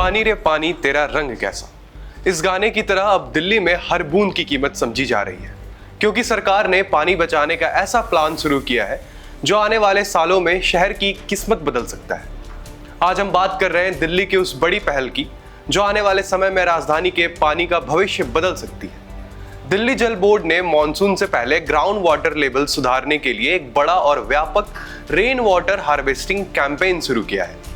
पानी रे पानी तेरा रंग कैसा। इस गाने की तरह अब दिल्ली में हर बूंद की कीमत समझी जा रही है, क्योंकि सरकार ने पानी बचाने का ऐसा प्लान शुरू किया है जो आने वाले सालों में शहर की किस्मत बदल सकता है। आज हम बात कर रहे हैं दिल्ली की उस बड़ी पहल की जो आने वाले समय में राजधानी के पानी का भविष्य बदल सकती है। दिल्ली जल बोर्ड ने मॉनसून से पहले ग्राउंड वाटर लेवल सुधारने के लिए एक बड़ा और व्यापक रेन वाटर हार्वेस्टिंग कैंपेन शुरू किया है।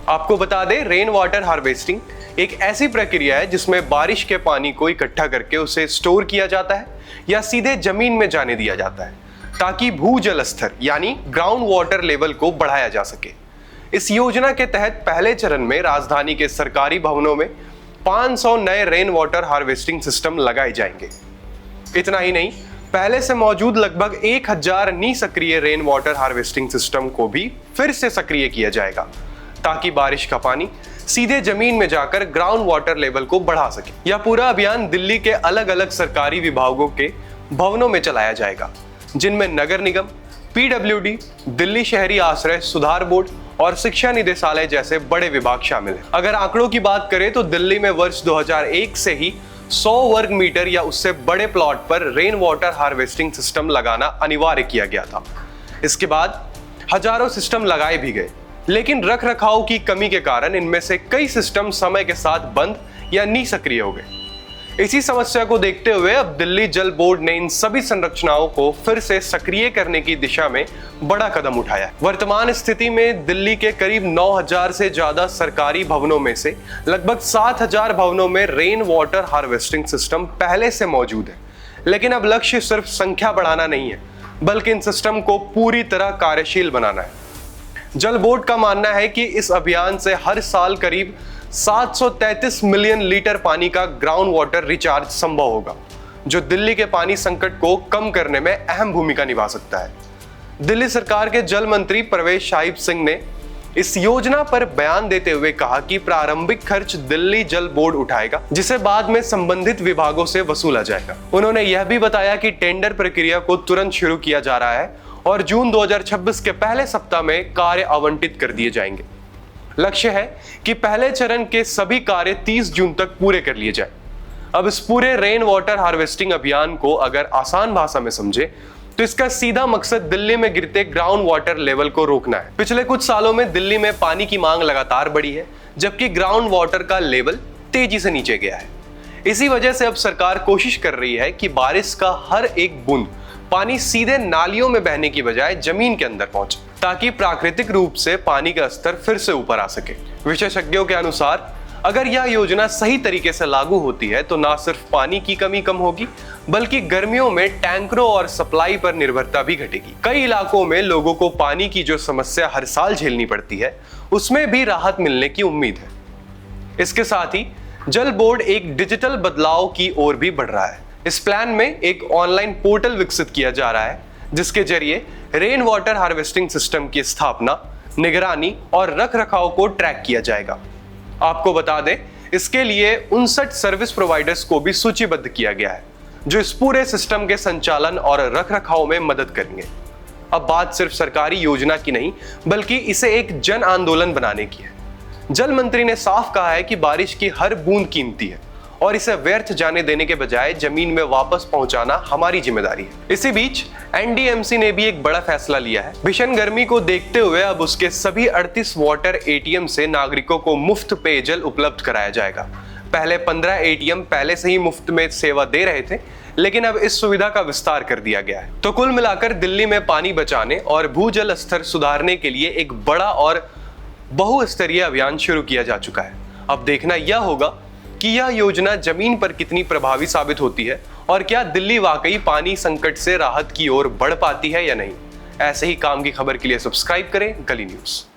आपको बता दें, रेन वाटर हार्वेस्टिंग एक ऐसी प्रक्रिया है जिसमें बारिश के पानी को इकट्ठा करके उसे स्टोर किया जाता है या सीधे जमीन में जाने दिया जाता है, ताकि भूजल स्तर यानी ग्राउंड वाटर लेवल को बढ़ाया जा सके। इस योजना के तहत पहले चरण में राजधानी के सरकारी भवनों में 500 नए रेन वाटर हार्वेस्टिंग सिस्टम लगाए जाएंगे। इतना ही नहीं, पहले से मौजूद लगभग 1000 निष्क्रिय रेन वाटर हार्वेस्टिंग सिस्टम को भी फिर से सक्रिय किया जाएगा, ताकि बारिश का पानी सीधे जमीन में जाकर ग्राउंड वाटर लेवल को बढ़ा सके। यह पूरा अभियान दिल्ली के अलग अलग सरकारी विभागों के भवनों में चलाया जाएगा, जिनमें नगर निगम, पीडब्ल्यूडी, दिल्ली शहरी आश्रय सुधार बोर्ड और शिक्षा निदेशालय जैसे बड़े विभाग शामिल हैं। अगर आंकड़ों की बात करें तो दिल्ली में वर्ष 2001 से ही 100 वर्ग मीटर या उससे बड़े प्लॉट पर रेन वाटर हार्वेस्टिंग सिस्टम लगाना अनिवार्य किया गया था। इसके बाद हजारों सिस्टम लगाए भी गए, लेकिन रखरखाव की कमी के कारण इनमें से कई सिस्टम समय के साथ बंद या निष्क्रिय हो गए। इसी समस्या को देखते हुए अब दिल्ली जल बोर्ड ने इन सभी संरचनाओं को फिर से सक्रिय करने की दिशा में बड़ा कदम उठाया है। वर्तमान स्थिति में दिल्ली के करीब 9000 से ज्यादा सरकारी भवनों में से लगभग 7000 भवनों में रेन वाटर हार्वेस्टिंग सिस्टम पहले से मौजूद है। लेकिन अब लक्ष्य सिर्फ संख्या बढ़ाना नहीं है, बल्कि इन सिस्टम को पूरी तरह कार्यशील बनाना है। जल बोर्ड का मानना है कि इस अभियान से हर साल करीब 733 मिलियन लीटर पानी का ग्राउंड वाटर रिचार्ज संभव होगा, जो दिल्ली के पानी संकट को कम करने में अहम भूमिका निभा सकता है। दिल्ली सरकार के जल मंत्री परवेश साहिब सिंह ने इस योजना पर बयान देते हुए कहा कि प्रारंभिक खर्च दिल्ली जल बोर्ड उठाएगा, जिसे बाद में संबंधित विभागों से वसूला जाएगा। उन्होंने यह भी बताया कि टेंडर प्रक्रिया को तुरंत शुरू किया जा रहा है और जून 2026 के पहले सप्ताह में कार्य आवंटित कर दिए जाएंगे। लक्ष्य है कि पहले चरण के सभी कार्य 30 जून तक पूरे कर लिए जाए। अब इस पूरे रेन वाटर हार्वेस्टिंग अभियान को अगर आसान भाषा में समझे तो इसका सीधा मकसद दिल्ली में गिरते ग्राउंड वाटर लेवल को रोकना है। पिछले कुछ सालों में दिल्ली में पानी की मांग लगातार बढ़ी है, जबकि ग्राउंड वाटर का लेवल तेजी से नीचे गया है। इसी वजह से अब सरकार कोशिश कर रही है कि बारिश का हर एक बूंद पानी सीधे नालियों में बहने की बजाय जमीन के अंदर पहुंचे, ताकि प्राकृतिक रूप से पानी का स्तर फिर से ऊपर आ सके। विशेषज्ञों के अनुसार अगर यह योजना सही तरीके से लागू होती है तो न सिर्फ पानी की कमी कम होगी, बल्कि गर्मियों में टैंकरों और सप्लाई पर निर्भरता भी घटेगी। कई इलाकों में लोगों को पानी की जो समस्या हर साल झेलनी पड़ती है, उसमें भी राहत मिलने की उम्मीद है। इसके साथ ही जल बोर्ड एक डिजिटल बदलाव की ओर भी बढ़ रहा है। इस प्लान में एक ऑनलाइन पोर्टल विकसित किया जा रहा है, जिसके जरिए रेन वाटर हार्वेस्टिंग सिस्टम की स्थापना, निगरानी और रखरखाव को ट्रैक किया जाएगा। आपको बता दें, इसके लिए 59 सर्विस प्रोवाइडर्स को भी सूचीबद्ध किया गया है, जो इस पूरे सिस्टम के संचालन और रखरखाव में मदद करेंगे। अब बात सिर्फ सरकारी योजना की नहीं, बल्कि इसे एक जन आंदोलन बनाने की है। जल मंत्री ने साफ कहा है कि बारिश की हर बूंद कीमती है और इसे व्यर्थ जाने देने के बजाय जमीन में वापस पहुंचाना हमारी जिम्मेदारी है। इसी बीच एनडीएमसी ने भी एक बड़ा फैसला लिया है। भीषण गर्मी को देखते हुए अब उसके सभी 38 वाटर एटीएम से नागरिकों को मुफ्त पेयजल उपलब्ध कराया जाएगा। पहले 15 एटीएम पहले से ही मुफ्त में सेवा दे रहे थे, लेकिन अब इस सुविधा का विस्तार कर दिया गया है। तो कुल मिलाकर दिल्ली में पानी बचाने और भूजल स्तर सुधारने के लिए एक बड़ा और बहुस्तरीय अभियान शुरू किया जा चुका है। अब देखना यह होगा कि यह योजना जमीन पर कितनी प्रभावी साबित होती है और क्या दिल्ली वाकई पानी संकट से राहत की ओर बढ़ पाती है या नहीं। ऐसे ही काम की खबर के लिए सब्सक्राइब करें गली न्यूज़।